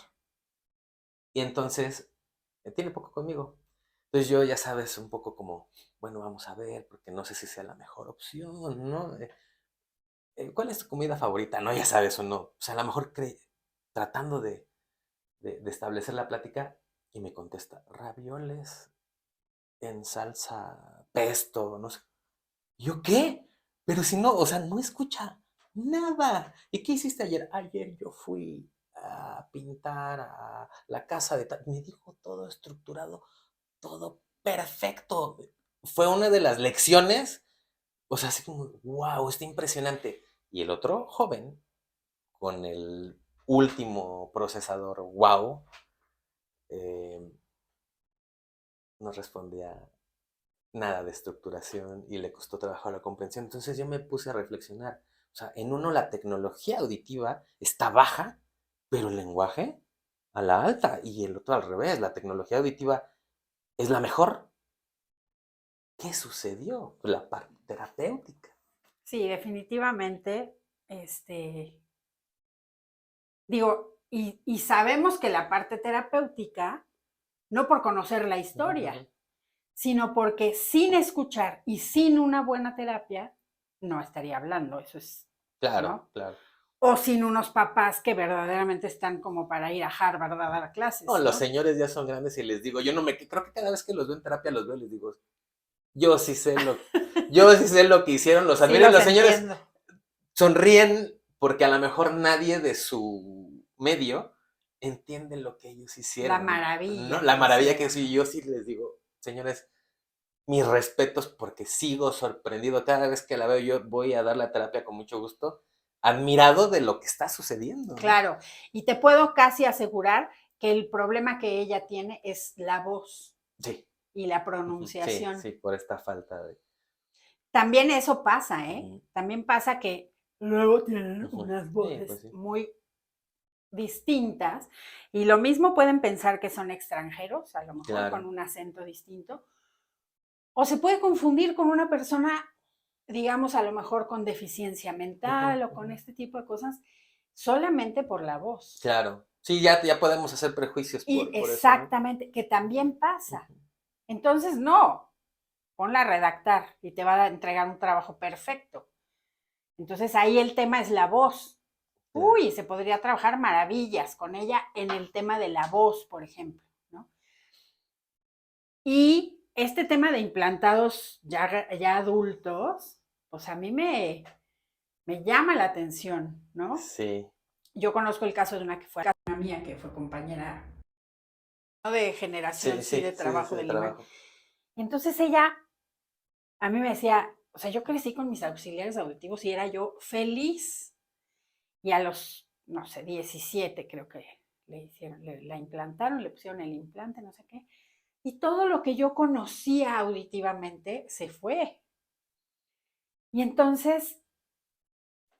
Y entonces, tiene poco conmigo. Entonces yo, ya sabes, un poco como, bueno, vamos a ver, porque no sé si sea la mejor opción, ¿no? ¿Cuál es tu comida favorita? No, ya sabes o no. O sea, a lo mejor tratando de establecer la plática y me contesta, ravioles en salsa pesto, no sé. ¿Yo qué? Pero si no, o sea, no escucha nada. ¿Y qué hiciste ayer? Ayer yo fui a pintar a la casa de tal. Me dijo todo estructurado, todo perfecto. Fue una de las lecciones, o sea, así como, wow, está impresionante. Y el otro joven, con el último procesador, wow, eh, no respondía nada de estructuración y le costó trabajo la comprensión. Entonces yo me puse a reflexionar. O sea, en uno la tecnología auditiva está baja, pero el lenguaje a la alta. Y el otro al revés, la tecnología auditiva es la mejor. ¿Qué sucedió? La parte terapéutica. Sí, definitivamente, digo, y sabemos que la parte terapéutica, no por conocer la Ujú, historia, ujú. sino porque sin escuchar y sin una buena terapia, no estaría hablando, eso es, Claro, ¿no? claro. O sin unos papás que verdaderamente están como para ir a Harvard a dar No, clases, los ¿no? señores ya son grandes y les digo, yo no me, creo que cada vez que los veo en terapia los veo y les digo, yo sí sé yo sí sé lo que hicieron, los Sí, admiro y los los señores entiendo. sonríen porque a lo mejor nadie de su medio entiende lo que ellos La hicieron, ¿no? maravilla La que maravilla que hicieron, sí, ¿no? yo sí les digo, señores, mis respetos porque sigo sorprendido. Cada vez que la veo yo voy a dar la terapia con mucho gusto, admirado de lo que está sucediendo, ¿no? Claro, y te puedo casi asegurar que el problema que ella tiene es la voz Sí, y la ujú, sí, pronunciación. sí, por esta falta de... También eso pasa, ¿eh? Ujú, También pasa que luego tienen ujú. unas Sí, pues voces sí. muy distintas y lo mismo pueden pensar que son extranjeros, a lo mejor con Claro, un acento distinto, o se puede confundir con una persona, digamos, a lo mejor con deficiencia ujú, mental o con ujú. este tipo de cosas, solamente por la voz. Claro. Sí, ya podemos hacer prejuicios Y por eso, ¿no? exactamente, que también pasa. Ujú. Entonces, no, ponla a redactar y te va a entregar un trabajo perfecto. Entonces, ahí el tema es la voz. Claro. Uy, se podría trabajar maravillas con ella en el tema de la voz, por ejemplo, ¿no? Y este tema de implantados ya adultos, pues a mí me llama la atención, ¿no? Sí, Yo conozco el caso de una que fue una mía, que fue compañera, no de generación, sí, sí sí, de sí, trabajo sí, de del IMAX. trabajo. Entonces ella a mí me decía, o sea, yo crecí con mis auxiliares auditivos y era yo feliz. Y a los, no sé, 17 creo que le hicieron, la implantaron, le pusieron el implante, no sé qué. Y todo lo que yo conocía auditivamente se fue. Y entonces,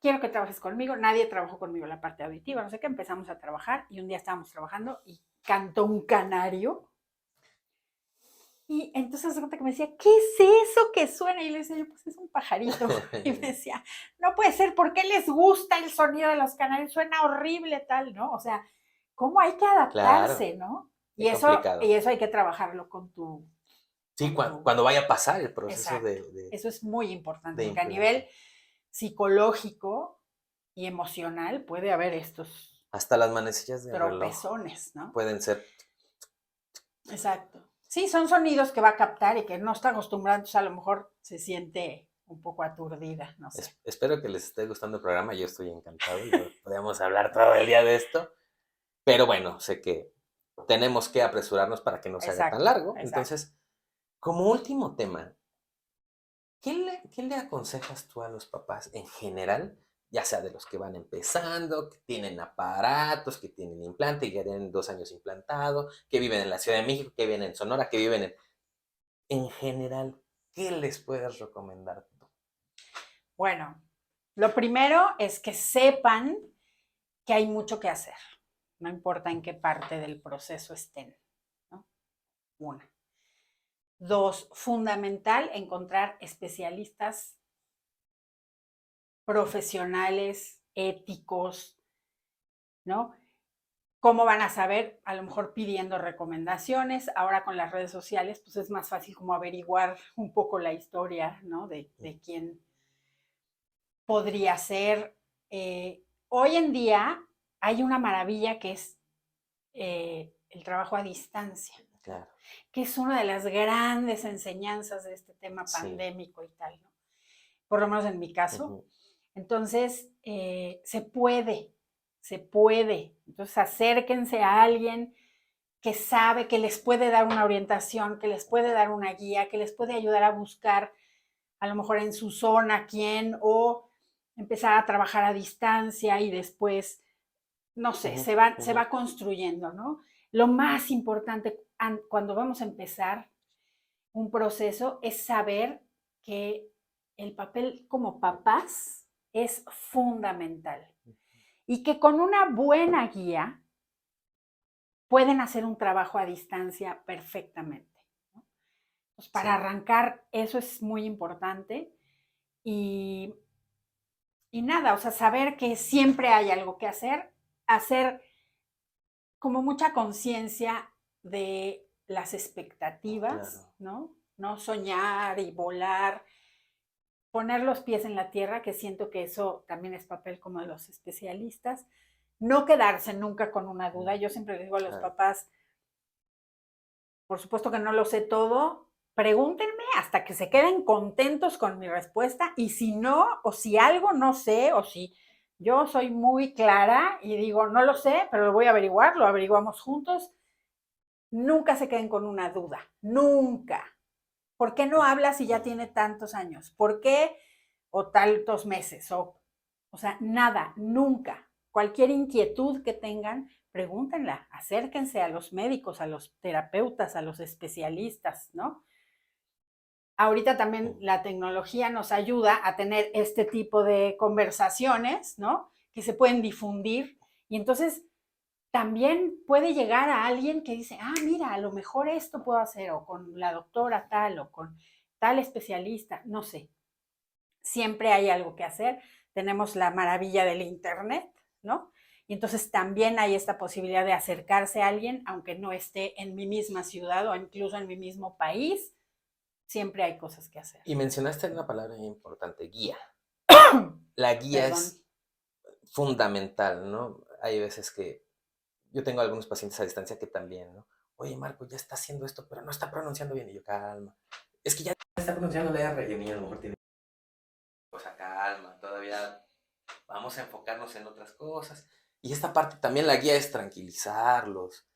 quiero que trabajes conmigo. Nadie trabajó conmigo la parte auditiva, no sé qué. Empezamos a trabajar y un día estábamos trabajando y cantó un canario. Y entonces se cuenta que me decía, ¿qué es eso que suena? Y le decía yo, pues es un pajarito. Y me decía, no puede ser, ¿por qué les gusta el sonido de los canarios? Suena horrible tal, ¿no? O sea, ¿cómo hay que Claro, adaptarse, ¿no? qué complicado. Y eso hay que trabajarlo Sí, con tu, cuando vaya a pasar el proceso exacto. Eso es muy importante, de porque a nivel implantar. psicológico y emocional puede haber estos Hasta las manecillas de reloj tropezones, ¿no? pueden ser... Exacto. Sí, son sonidos que va a captar y que no está acostumbrado, entonces a lo mejor se siente un poco aturdida, no sé. Espero que les esté gustando el programa, yo estoy encantado y podríamos hablar todo el día de esto, pero bueno, sé que tenemos que apresurarnos para que no se haga tan Exacto, largo. exacto. Entonces, como último tema, ¿qué le aconsejas tú a los papás en general ya sea de los que van empezando, que tienen aparatos, que tienen implante y que tienen 2 años implantado, que viven en la Ciudad de México, que viven en Sonora, que viven en general, ¿qué les puedes recomendar tú? Bueno, lo primero es que sepan que hay mucho que hacer, no importa en qué parte del proceso estén, ¿no? Una. Dos, fundamental encontrar especialistas profesionales, éticos, ¿no? ¿Cómo van a saber? A lo mejor pidiendo recomendaciones. Ahora con las redes sociales, pues es más fácil como averiguar un poco la historia, ¿no? De quién podría ser. Hoy en día hay una maravilla que es el trabajo a distancia, Claro, que es una de las grandes enseñanzas de este tema sí. pandémico y tal, ¿no? Por lo menos en mi caso. Ujú, Entonces, se puede, se puede. Entonces, acérquense a alguien que sabe, que les puede dar una orientación, que les puede dar una guía, que les puede ayudar a buscar a lo mejor en su zona quién o empezar a trabajar a distancia y después, no sé, ujú, se ujú. va construyendo, ¿no? Lo más importante cuando vamos a empezar un proceso es saber que el papel como papás es fundamental y que con una buena guía pueden hacer un trabajo a distancia perfectamente, ¿no? Pues para Sí, arrancar eso es muy importante y, y nada, o sea, saber que siempre hay algo que hacer como mucha conciencia de las expectativas, claro. ¿no? No soñar y volar, poner los pies en la tierra, que siento que eso también es papel como de los especialistas, no quedarse nunca con una duda. Yo siempre les digo a los Claro. papás, por supuesto que no lo sé todo, pregúntenme hasta que se queden contentos con mi respuesta y si no, o si algo no sé, o si yo soy muy clara y digo, no lo sé, pero lo voy a averiguar, lo averiguamos juntos, nunca se queden con una duda, nunca. ¿Por qué no habla si ya tiene tantos años? ¿Por qué? O tantos meses. O sea, nada, nunca. Cualquier inquietud que tengan, pregúntenla, acérquense a los médicos, a los terapeutas, a los especialistas, ¿no? Ahorita también Mm, la tecnología nos ayuda a tener este tipo de conversaciones, ¿no? Que se pueden difundir y entonces también puede llegar a alguien que dice, ah, mira, a lo mejor esto puedo hacer, o con la doctora tal, o con tal especialista, no sé. Siempre hay algo que hacer. Tenemos la maravilla del Internet, ¿no? Y entonces también hay esta posibilidad de acercarse a alguien, aunque no esté en mi misma ciudad o incluso en mi mismo país. Siempre hay cosas que hacer. Y mencionaste una palabra muy importante, guía. La guía Perdón. es fundamental, ¿no? Hay veces que yo tengo algunos pacientes a distancia que también, ¿no? Oye, Marco, ya está haciendo esto, pero no está pronunciando bien. Y yo, calma. Es que ya está pronunciando la R. Y a mí a lo mejor tiene cosa, calma, todavía vamos a enfocarnos en otras cosas. Y esta parte también la guía es tranquilizarlos,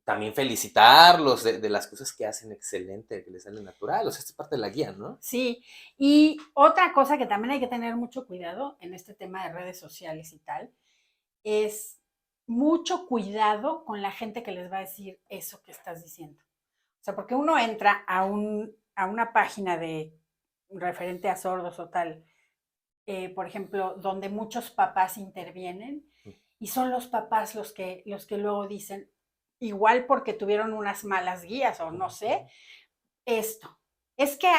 también felicitarlos de las cosas que hacen excelente, que les salen natural. O sea, esta es parte de la guía, ¿no? Sí, y otra cosa que también hay que tener mucho cuidado en este tema de redes sociales y tal, es mucho cuidado con la gente que les va a decir eso que estás diciendo. O sea, porque uno entra a una página de referente a sordos o tal, por ejemplo, donde muchos papás intervienen y son los papás los que luego dicen, igual porque tuvieron unas malas guías o no sé, esto. Es que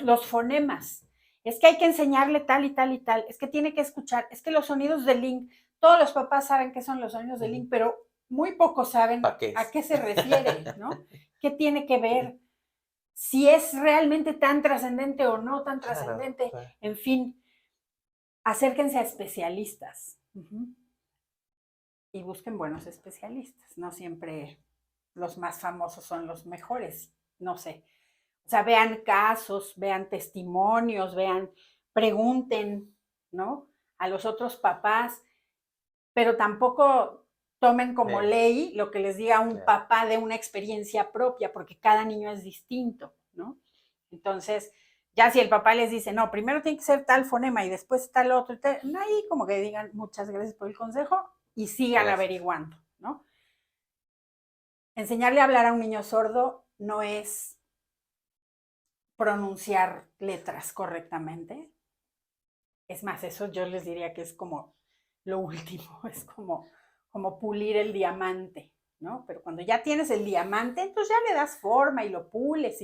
los fonemas, es que hay que enseñarle tal y tal y tal, es que tiene que escuchar, es que los sonidos del link, todos los papás saben qué son los sonidos del link, pero muy pocos saben ¿Para qué a es? qué se refiere, ¿no? ¿Qué tiene que ver? Si es realmente tan trascendente o no tan Claro, trascendente, claro. en fin, acérquense a especialistas. Y busquen buenos especialistas. No siempre los más famosos son los mejores, no sé. O sea, vean casos, vean testimonios, vean, pregunten, ¿no? A los otros papás, pero tampoco tomen como Sí, ley lo que les diga un claro. papá de una experiencia propia, porque cada niño es distinto, ¿no? Entonces, Ya si el papá les dice, no, primero tiene que ser tal fonema y después tal otro, ahí como que digan muchas gracias por el consejo y sigan Gracias. averiguando, ¿no? Enseñarle a hablar a un niño sordo no es pronunciar letras correctamente. Es más, eso yo les diría que es como lo último, es como pulir el diamante, ¿no? Pero cuando ya tienes el diamante, entonces ya le das forma y lo pules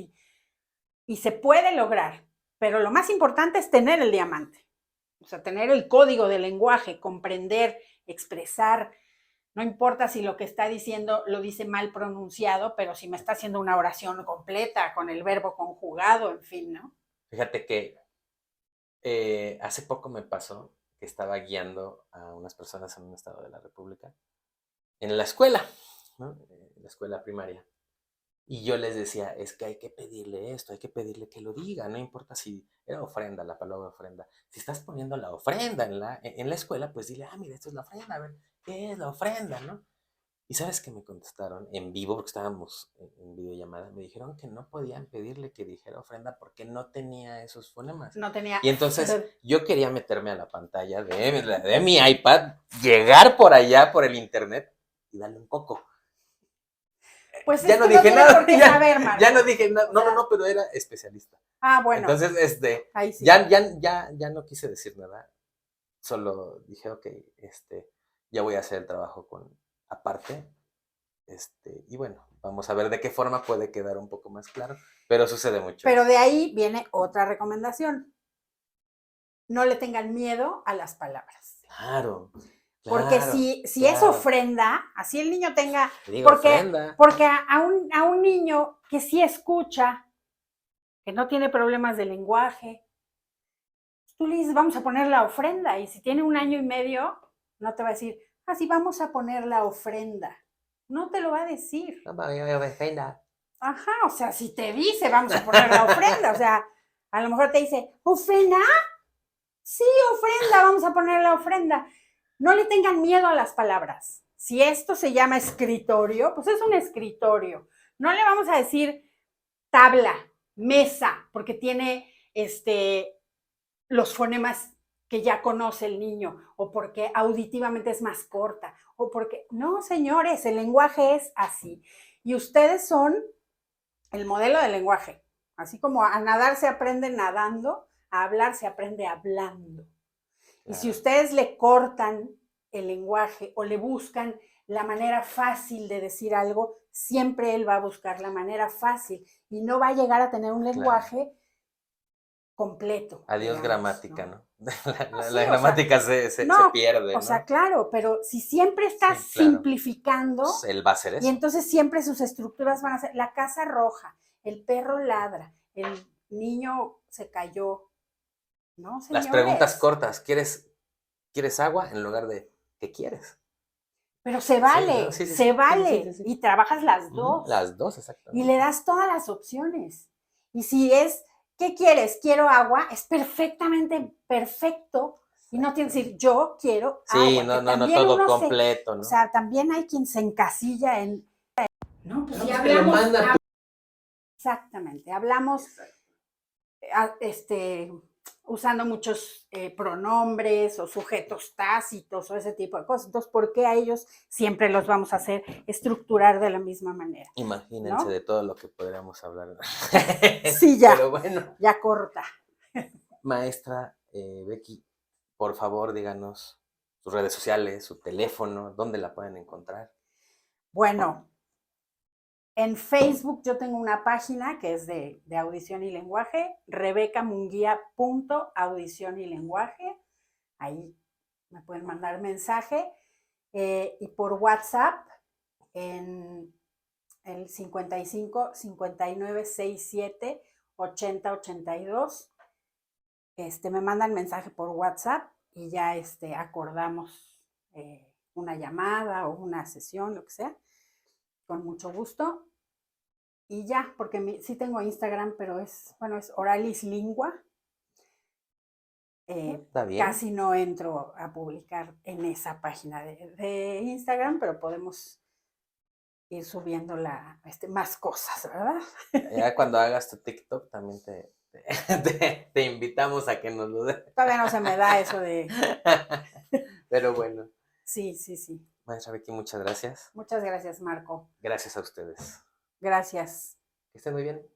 y se puede lograr. Pero lo más importante es tener el diamante. O sea, tener el código del lenguaje, comprender, expresar. No importa si lo que está diciendo lo dice mal pronunciado, pero si me está haciendo una oración completa con el verbo conjugado, en fin, ¿no? Fíjate que hace poco me pasó que estaba guiando a unas personas en un estado de la República en la escuela, ¿no? En la escuela primaria. Y yo les decía, es que hay que pedirle esto, hay que pedirle que lo diga, no importa si era ofrenda, la palabra ofrenda. Si estás poniendo la ofrenda en la escuela, pues dile, mira, esto es la ofrenda, a ver, ¿qué es la ofrenda, no? Y sabes que me contestaron en vivo, porque estábamos en videollamada, me dijeron que no podían pedirle que dijera ofrenda porque no tenía esos fonemas. No tenía... Y entonces yo quería meterme a la pantalla de mi iPad, llegar por allá, por el internet, y darle un coco. Pues ya es no que no dije tiene nada, por qué saber, Marco. ya no dije nada, O sea, no, pero era especialista. bueno. Entonces, ahí sí. ya no quise decir nada, solo dije, ok, ya voy a hacer el trabajo aparte, y bueno, vamos a ver de qué forma puede quedar un poco más claro, pero sucede mucho. Pero de ahí viene otra recomendación. No le tengan miedo a las palabras. Claro. Porque si es ofrenda, así el niño tenga... Porque a un niño que sí escucha, que no tiene problemas de lenguaje, tú le dices, vamos a poner la ofrenda, y si tiene 1 año y medio, no te va a decir, sí, vamos a poner la ofrenda. No te lo va a decir. Ofrenda. Ajá, o sea, si te dice, vamos a poner la ofrenda, o sea, a lo mejor te dice, ¿ofrenda? Sí, ofrenda, vamos a poner la ofrenda. No le tengan miedo a las palabras. Si esto se llama escritorio, pues es un escritorio. No le vamos a decir tabla, mesa, porque tiene los fonemas que ya conoce el niño, o porque auditivamente es más corta, o porque... No, señores, el lenguaje es así. Y ustedes son el modelo del lenguaje. Así como a nadar se aprende nadando, a hablar se aprende hablando. Claro. Y si ustedes le cortan el lenguaje o le buscan la manera fácil de decir algo, siempre él va a buscar la manera fácil y no va a llegar a tener un lenguaje completo. Adiós, digamos, gramática, ¿no? La sí, gramática se pierde, ¿no? O sea, claro, pero si siempre estás simplificando, él va a hacer eso. Y entonces siempre sus estructuras van a ser la casa roja, el perro ladra, el niño se cayó. No, señores. Las preguntas cortas, ¿quieres agua? En lugar de, ¿qué quieres? Pero se vale, se vale. Sí. Y trabajas las dos. Las dos, exactamente. Y le das todas las opciones. Y si es, ¿qué quieres? Quiero agua, es perfectamente perfecto. Y no tienes que decir, yo quiero agua. Sí, no, todo completo, ¿no? O sea, también hay quien se encasilla en... No, pues si hablamos... Exactamente, hablamos usando muchos pronombres o sujetos tácitos o ese tipo de cosas. Entonces, ¿por qué a ellos siempre los vamos a hacer estructurar de la misma manera? Imagínense, ¿no? De todo lo que podríamos hablar. Sí, ya. Pero bueno. Ya corta. Maestra Becky, por favor, díganos sus redes sociales, su teléfono, dónde la pueden encontrar. Bueno, en Facebook yo tengo una página que es de audición y lenguaje, rebecamunguia.audición y lenguaje. Ahí me pueden mandar mensaje. Y por WhatsApp en el 55 59 67 80 82. Me mandan mensaje por WhatsApp y ya acordamos una llamada o una sesión, lo que sea, con mucho gusto. Y ya, porque sí tengo Instagram, pero es Oralis Lingua. Está bien. Casi no entro a publicar en esa página de Instagram, pero podemos ir subiendo más cosas, ¿verdad? Ya cuando hagas tu TikTok también te te invitamos a que nos lo des. Todavía no se me da eso de... Pero bueno, Sí, sí, sí. maestra Vicky, muchas gracias. Muchas gracias, Marco. Gracias a ustedes. Gracias. Que estén muy bien.